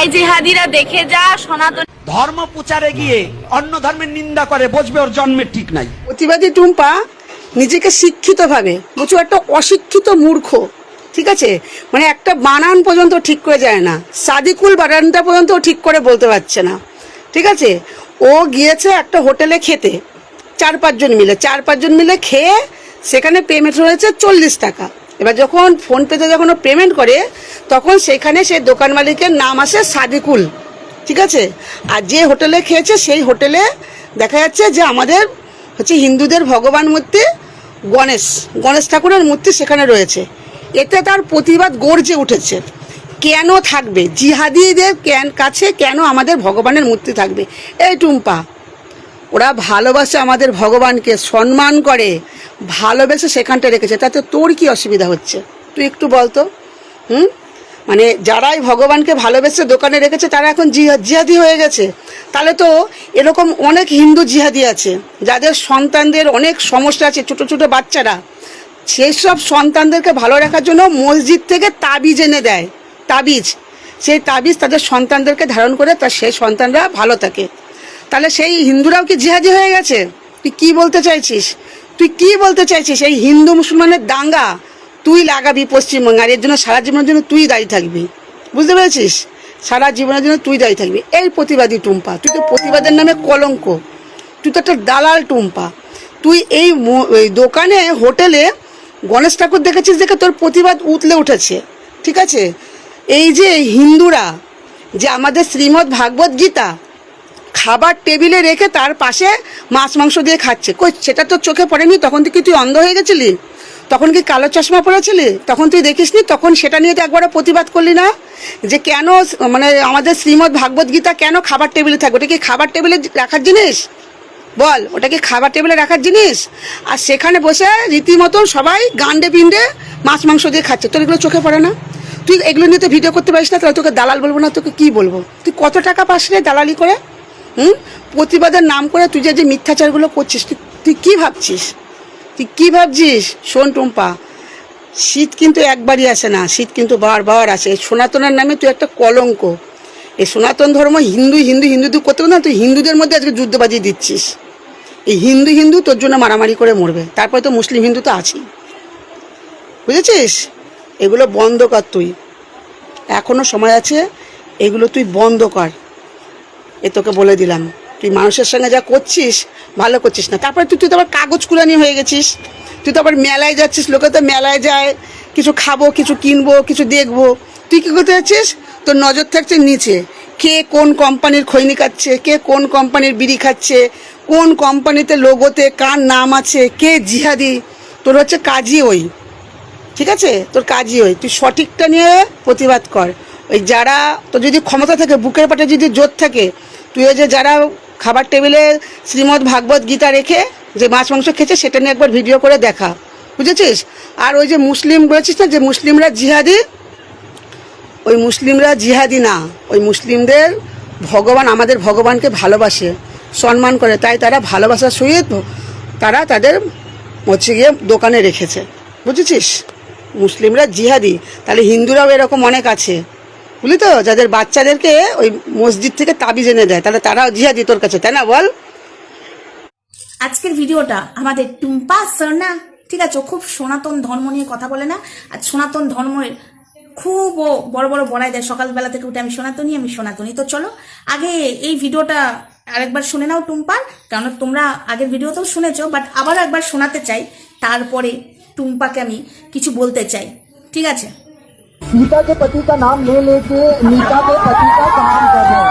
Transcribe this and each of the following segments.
ভাই জিহাদিরা দেখে যা সনাতন ধর্ম প্রচারে গিয়ে অন্য ধর্মের নিন্দা করে, বুঝবে ওর জন্মের ঠিক নাই। প্রতিবাদী টুম্পা নিজেকে শিক্ষিত ভাবে, বুঝছো, একটা অশিক্ষিত মূর্খ। ঠিক আছে, মানে একটা বানান পর্যন্ত ঠিক করে যায় না, সাদিকুল বানানটা পর্যন্ত ঠিক করে বলতে পারছে না। ঠিক আছে, ও গিয়েছে একটা হোটেলে খেতে, চার পাঁচজন মিলে খেয়ে সেখানে পেমেন্ট হয়েছে 40 টাকা। এবার যখন ফোনপেতে যখন ও পেমেন্ট করে তখন সেখানে সেই দোকান মালিকের নাম আসে সাদিকুল। ঠিক আছে, আর যে হোটেলে খেয়েছে সেই হোটেলে দেখা যাচ্ছে যে আমাদের হচ্ছে হিন্দুদের ভগবান মূর্তি গণেশ ঠাকুরের মূর্তি সেখানে রয়েছে। এতে তার প্রতিবাদ গর্জে উঠেছে। কেন থাকবে জিহাদিদের কাছে, কেন আমাদের ভগবানের মূর্তি থাকবে? এই টুম্পা, ওরা ভালোবাসে আমাদের ভগবানকে, সম্মান করে, ভালোবেসে সেখানটা রেখেছে, তাতে তোর কি অসুবিধা হচ্ছে তুই একটু বলতো। মানে যারাই ভগবানকে ভালোবেসে দোকানে রেখেছে তারা এখন জিহাদি হয়ে গেছে। তাহলে তো এরকম অনেক হিন্দু জিহাদি আছে যাদের সন্তানদের অনেক সমস্যা আছে, ছোট ছোট বাচ্চারা, সেই সব সন্তানদেরকে ভালো রাখার জন্য মসজিদ থেকে তাবিজ এনে দেয়, সেই তাবিজ তাদের সন্তানদেরকে ধারণ করে সেই সন্তানরা ভালো থাকে। তাহলে সেই হিন্দুরাও কি জিহাদি হয়ে গেছে? তুই কি বলতে চাইছিস? এই হিন্দু মুসলমানের দাঙ্গা তুই লাগাবি পশ্চিমবঙ্গে, আর এর জন্য সারা জীবনের জন্য তুই দায়ী থাকবি, বুঝতে পেরেছিস? সারা জীবনের জন্য তুই দায়ী থাকবি। এই প্রতিবাদী টুম্পা, তুই তো প্রতিবাদের নামে কলঙ্ক, তুই তো একটা দালাল টুম্পা। তুই এই দোকানে হোটেলে গণেশ ঠাকুর দেখেছিস দেখে তোর প্রতিবাদ উতলে উঠেছে। ঠিক আছে, এই যে হিন্দুরা যে আমাদের শ্রীমদ্ ভাগবত গীতা খাবার টেবিলে রেখে তার পাশে মাছ মাংস দিয়ে খাচ্ছে, কই সেটা তোর চোখে পড়েনি? তখন কি তুই অন্ধ হয়ে গেছিলি? তখন কি কালো চশমা পড়েছিলি? তখন তুই দেখিসনি? তখন সেটা নিয়ে তো একবারও প্রতিবাদ করলি না যে কেন মানে আমাদের শ্রীমদ্ ভাগবত গীতা কেন খাবার টেবিলে থাকবে? ওটা কি খাবার টেবিলে রাখার জিনিস? বল, ওটা কি খাবার টেবিলে রাখার জিনিস? আর সেখানে বসে রীতিমতন সবাই গান্ডে পিণ্ডে মাছ মাংস দিয়ে খাচ্ছে, তোর এগুলো চোখে পড়ে না? তুই এগুলো নিয়ে তো ভিডিও করতে পারিস না, তাহলে তোকে দালাল বলবো না, তোকে কি বলবো? তুই কত টাকা পাস রে দালালি করে? প্রতিবাদের নাম করে তুই যে মিথ্যাচারগুলো করছিস, তুই কি ভাবছিস? শোন টুম্পা, শীত কিন্তু একবারই আসে না, শীত কিন্তু বারবার আসে। এই সনাতনের নামে তুই একটা কলঙ্ক। এই সনাতন ধর্ম হিন্দু করতে না, তুই হিন্দুদের মধ্যে আজকে যুদ্ধ বাজিয়ে দিচ্ছিস। এই হিন্দু তোর জন্য মারামারি করে মরবে, তারপরে তো মুসলিম হিন্দু তো আছেই, বুঝেছিস? এগুলো বন্ধ কর, তুই এখনো সময় আছে, এগুলো তুই বন্ধ কর, এ তোকে বলে দিলাম। তুই মানুষের সঙ্গে যা করছিস ভালো করছিস না। তারপরে তুই তো আবার কাগজ কুড়ানি হয়ে গেছিস, তুই তো আবার মেলায় যাচ্ছিস, লোকে তো মেলায় যায় কিছু খাবো, কিছু কিনবো, কিছু দেখবো, তুই কী করতে যাচ্ছিস? তোর নজর থাকছে নিচে, কে কোন কোম্পানির খৈনি খাচ্ছে, কে কোন কোম্পানির বিড়ি খাচ্ছে, কোন কোম্পানিতে লোগোতে কার নাম আছে, কে জিহাদি। তোর হচ্ছে কাজই ওই, ঠিক আছে? তোর কাজই ওই, তুই সঠিকটা নিয়ে প্রতিবাদ কর। ওই যারা তোর যদি ক্ষমতা থাকে, বুকের পাটে যদি জোর থাকে, তুই ওই যে যারা খাবার টেবিলে শ্রীমদ্ ভাগবত গীতা রেখে যে মাছ মাংস খেয়েছে সেটা নিয়ে একবার ভিডিও করে দেখা, বুঝেছিস? আর ওই যে মুসলিম বলেছিস না যে মুসলিমরা জিহাদি, ওই মুসলিমরা জিহাদি না, ওই মুসলিমদের ভগবান, আমাদের ভগবানকে ভালোবাসে, সম্মান করে, তাই তারা ভালোবাসার সহিত তারা তাদের হচ্ছে গিয়ে দোকানে রেখেছে, বুঝেছিস? মুসলিমরা জিহাদি, তাহলে হিন্দুরাও এরকম অনেক আছে, বুঝলি তো, যাদের বাচ্চাদেরকে ওই মসজিদ থেকে তাবিজ এনে দেয়, তাহলে তারাও জিহাদি তোর কাছে, তাই না? বল। আজকের ভিডিওটা আমাদের টুম্পা সরনা, ঠিক আছে, ও খুব সনাতন ধর্ম নিয়ে কথা বলে না, আর সনাতন ধর্মের খুব ও বড় বড় বড়াই দেয়, সকালবেলা থেকে উঠে আমি সনাতনী। তো চলো আগে এই ভিডিওটা আরেকবার শুনে নাও টুম্পার, কারণ তোমরা আগের ভিডিওতেও শুনেছো, বাট আবারও একবার শোনাতে চাই, তারপরে টুম্পাকে আমি কিছু বলতে চাই, ঠিক আছে? सीता के पति का नाम ले लेके नीता के पति का काम कर रहे हैं।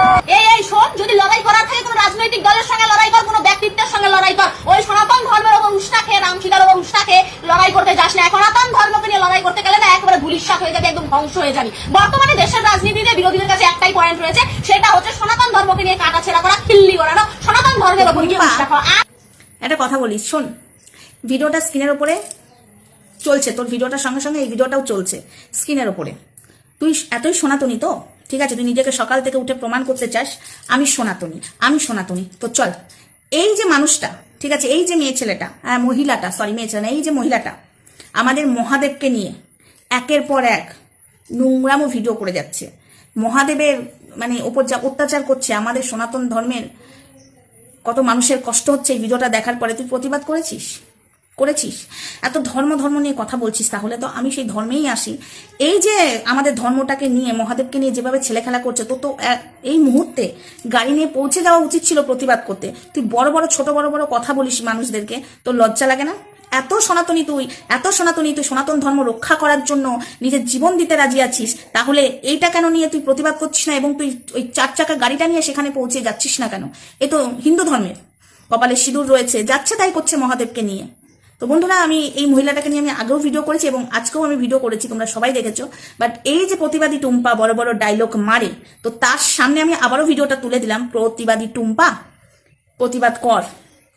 এই শোন, যদি লড়াই করার থাকে কোনো রাজনৈতিক দলের সঙ্গে লড়াই কর, কোনো ব্যক্তিত্বের সঙ্গে লড়াই কর, ওই সনাতন ধর্মের এবং উষ্টাকে রামসীতার এবং উষ্টাকে লড়াই করতে যাস না। সনাতন ধর্মকে নিয়ে লড়াই করতে গেলে না একেবারে ধুলিস্যাৎ হয়ে যাবে, একদম ধ্বংস হয়ে যাবি। বর্তমানে দেশের রাজনীতিতে বিরোধীদের কাছে একটাই পয়েন্ট রয়েছে, সেটা হচ্ছে সনাতন ধর্মকে নিয়ে কাটাছেড়া করা, খিল্লি করানো, সনাতন ধর্মের ওপর গিয়ে উষ্টা খাওয়া। একটা কথা বলি, শোন, ভিডিওটা স্ক্রিনের উপরে চলছে, তোর ভিডিওটার সঙ্গে সঙ্গে এই ভিডিওটাও চলছে স্ক্রিনের উপরে। তুই এতই সনাতনী তো, ঠিক আছে, তুই নিজেকে সকাল থেকে উঠে প্রমাণ করতে চাস আমি সনাতনী। তো চল, এই যে মানুষটা, ঠিক আছে, এই যে মেয়ে ছেলেটা, মেয়ে ছেলে না, এই যে মহিলাটা আমাদের মহাদেবকে নিয়ে একের পর এক নোংরামো ভিডিও করে যাচ্ছে, মহাদেবের মানে ওপর যা অত্যাচার করছে আমাদের সনাতন ধর্মের, কত মানুষের কষ্ট হচ্ছে এই ভিডিওটা দেখার পরে, তুই প্রতিবাদ করেছিস? এত ধর্ম নিয়ে কথা বলছিস, তাহলে তো আমি সেই ধর্মেই আসি। এই যে আমাদের ধর্মটাকে নিয়ে, মহাদেবকে নিয়ে যেভাবে ছেলে খেলা করছে, তো এই মুহূর্তে গাড়ি নিয়ে পৌঁছে যাওয়া উচিত ছিল প্রতিবাদ করতে। তুই ছোট বড় কথা বলিস মানুষদেরকে, তোর লজ্জা লাগে না? এত সনাতনী তুই সনাতন ধর্ম রক্ষা করার জন্য নিজের জীবন দিতে রাজি আছিস, তাহলে এইটা কেন নিয়ে তুই প্রতিবাদ করছিস না? এবং তুই ওই 4 চাকা গাড়িটা নিয়ে সেখানে পৌঁছে যাচ্ছিস না কেন? এ তো হিন্দু ধর্মের, কপালে সিঁদুর রয়েছে, যাচ্ছে তাই করছে মহাদেবকে নিয়ে। তো বন্ধুরা, আমি এই মহিলাটাকে নিয়ে আমি আগেও ভিডিও করেছি এবং আজকেও আমি ভিডিও করেছি, তোমরা সবাই দেখেছো। বাট এই যে প্রতিবাদী টুম্পা বড় বড় ডায়লগ মারে, তো তার সামনে আমি আবারও ভিডিওটা তুলে দিলাম। প্রতিবাদী টুম্পা, প্রতিবাদ কর,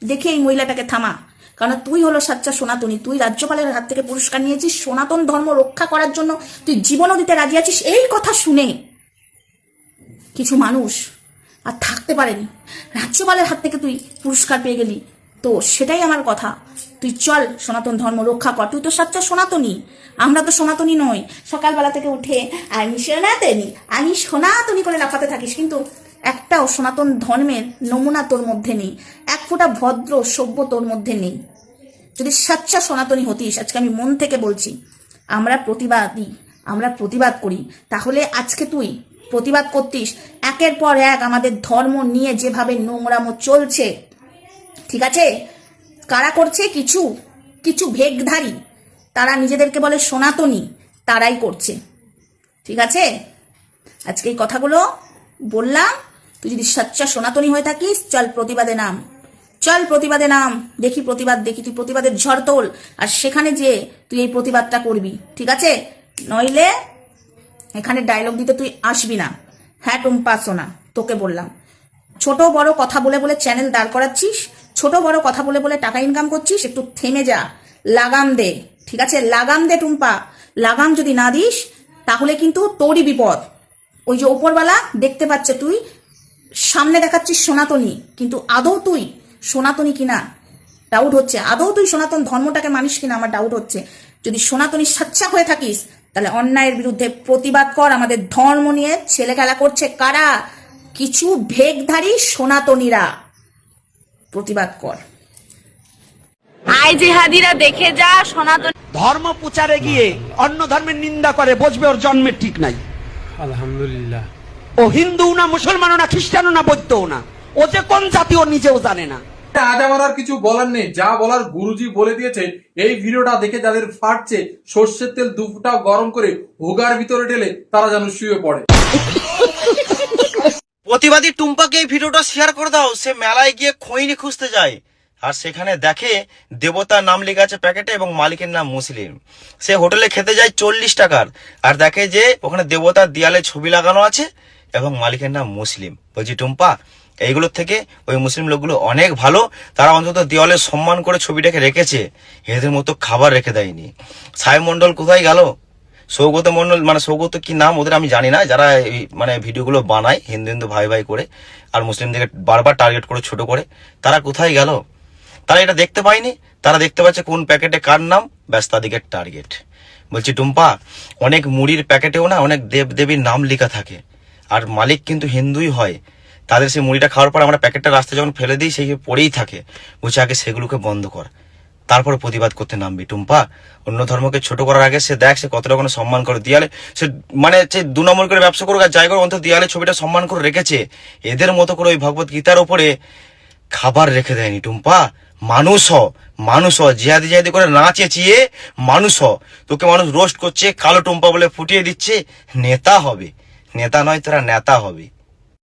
দেখে এই মহিলাটাকে থামা। কারণ তুই হলো সাচ্চা সনাতনী, তুই রাজ্যপালের হাত থেকে পুরস্কার নিয়েছিস, সনাতন ধর্ম রক্ষা করার জন্য তুই জীবনও দিতে রাজি আছিস। এই কথা শুনে কিছু মানুষ আর থাকতে পারেনি, রাজ্যপালের হাত থেকে তুই পুরস্কার পেয়ে গেলি। তো সেটাই আমার কথা, তুই চল সনাতন ধর্ম রক্ষা কর। তুই তো সাচ্চা সনাতনী, আমরা তো সনাতনী নই। সকালবেলা থেকে উঠে আমি সনাতনী করে লাফাতে থাকিস, কিন্তু একটাও সনাতন ধর্মের নমুনা তোর মধ্যে নেই, এক ফোঁটা ভদ্র সভ্য তোর মধ্যে নেই। যদি সাচ্চা সনাতনী হতিস, আজকে আমি মন থেকে বলছি, আমরা প্রতিবাদ করি, তাহলে আজকে তুই প্রতিবাদ করতিস। একের পর এক আমাদের ধর্ম নিয়ে যেভাবে নোংরামো চলছে, ঠিক আছে, কারা করছে? কিছু ভেগধারী, তারা নিজেদেরকে বলে সনাতনী, তারাই করছে, ঠিক আছে? আজকে এই কথাগুলো বললাম। তুই যদি সাচ্চা সনাতনী হয়ে থাকিস, চল প্রতিবাদে নাম, দেখি তুই প্রতিবাদের ঝড় তোল, আর সেখানে যে তুই এই প্রতিবাদটা করবি, ঠিক আছে? নইলে এখানে ডায়লগ দিতে তুই আসবি না। হ্যাঁ টুম্পা সোনা, তোকে বললাম, ছোট বড় কথা বলে চ্যানেল দাঁড় করাচ্ছিস, ছোট বড় কথা বলে টাকা ইনকাম করছিস, একটু থেমে যা, লাগাম দে, ঠিক আছে? লাগাম দে টুম্পা, লাগাম যদি না দিস তাহলে কিন্তু তোরই বিপদ। ওই যে ওপরওয়ালা দেখতে পাচ্ছে তুই সামনে দেখাচ্ছিস সনাতনী, কিন্তু আদৌ তুই সনাতনী কিনা ডাউট হচ্ছে, আদৌ তুই সনাতন ধর্মটাকে মানিস কিনা আমার ডাউট হচ্ছে। যদি সনাতনী সাচ্চা হয়ে থাকিস, তাহলে অন্যায়ের বিরুদ্ধে প্রতিবাদ কর। আমাদের ধর্ম নিয়ে ছেলে খেলা করছে কারা? কিছু ভেগধারী সনাতনীরা, প্রতিবাদ কর। আয় জেহাদিরা দেখে যা, সনাতন ধর্ম প্রচারে গিয়ে অন্য ধর্মের নিন্দা করে, বুঝবে ওর জন্মের ঠিক নাই। আলহামদুলিল্লাহ। ও হিন্দু না, মুসলমানও না, খ্রিস্টানও না, বৌদ্ধও না, ও যে কোন জাতি ও নিজেও জানে না। আজ আমার আর কিছু বলার নেই, যা বলার গুরুজি বলে দিয়েছে। এই ভিডিওটা দেখে যাদের ফাটছে, সর্ষের তেল 2 ফুটা গরম করে হোগার ভিতরে ঢেলে তারা যেন শুয়ে পড়ে। প্রতিবাদী টুম্পাকে এই ভিডিওটা শেয়ার করে দাও। সে মেলায় গিয়ে খৈনি খুঁজতে যায়, আর সেখানে দেখে দেবতার নাম লেখা আছে প্যাকেটে এবং মালিকের নাম মুসলিম। সে হোটেলে খেতে যায় 40 টাকার, আর দেখে যে ওখানে দেবতার দেয়ালে ছবি লাগানো আছে এবং মালিকের নাম মুসলিম। বলছি টুম্পা, এইগুলোর থেকে ওই মুসলিম লোকগুলো অনেক ভালো, তারা অন্তত দেওয়ালে সম্মান করে ছবিটাকে রেখেছে, এদের মতো খাবার রেখে দেয়নি। সাহেব মন্ডল কোথায় গেল? সৌগত মন্ডল, মানে সৌগত কি নাম ওদের আমি জানি না, যারা মানে ভিডিওগুলো বানায় হিন্দু ভাই করে আর মুসলিমদেরকে বারবার টার্গেট করে ছোট করে, তারা কোথায় গেল? তারা এটা দেখতে পায়নি, তারা দেখতে পাচ্ছে কোন প্যাকেটে কার নাম, ব্যাস তাদেরকে টার্গেট। বলছি টুম্পা, অনেক মুড়ির প্যাকেটেও না অনেক দেবদেবীর নাম লেখা থাকে, আর মালিক কিন্তু হিন্দুই হয়। তাদের সেই মুড়িটা খাওয়ার পর আমরা প্যাকেটটা রাস্তায় যখন ফেলে দিই, সেই পড়েই থাকে। বলছে আগে সেগুলোকে বন্ধ কর, তারপরে প্রতিবাদ করতে নামবি। টুম্পা, অন্য ধর্মকে ছোট করার আগে সে দেখ সে কতটা কোনো সম্মান করে। দেয়ালে সে মানে সে 2 নম্বর করে ব্যবসা করুক আর যাই করে, অন্তত দেয়ালে ছবিটা সম্মান করে রেখেছে। এদের মতো করে ওই ভগবত গীতার ওপরে খাবার রেখে দেয়নি। টুম্পা, মানুষ হ, জিহাদি করে না চেঁচিয়ে মানুষ হ। তোকে মানুষ রোস্ট করছে, কালো টুম্পা বলে ফুটিয়ে দিচ্ছে, নেতা হবে। নেতা নয়, তোরা নেতা হবে।